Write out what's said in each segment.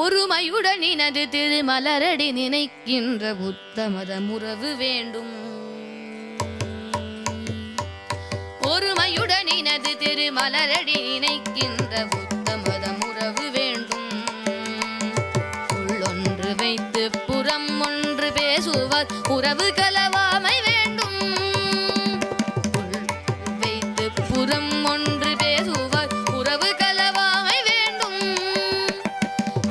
ஒருமையுடன் இனது திருமலரடி நினைக்கின்ற புத்தமத முறவு வேண்டும். ஒருமையுடன் இனது திருமலரடி நினைக்கின்ற புத்தமத முறவு வேண்டும். உள்ளொன்று வைத்து புறம் ஒன்று பேசுவர் உறவு கலவாமை வேண்டும். வைத்து புறம் ஒன்று பேசுவர் உறவு கலவாமை வேண்டும்.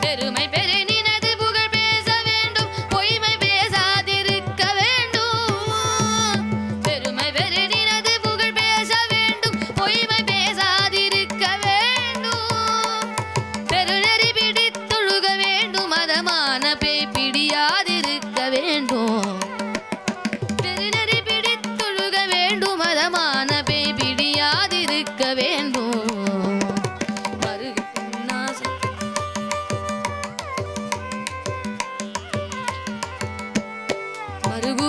பெருமை பெரு நினது புகழ் பேச வேண்டும், பொய்மை பேசாதிருக்க வேண்டும். பெருமை பெரு நினது புகழ் பேச வேண்டும், பொய்மை பேசாதிருக்க வேண்டும். பெருநெறி பிடித்தொழுக வேண்டும், மதமான பேய் பிடியாதிருக்க வேண்டும். பெருநெறி பிடித்தொழுக வேண்டும், மதமான பேய் பிடியாதிருக்க வேண்டும். மருகு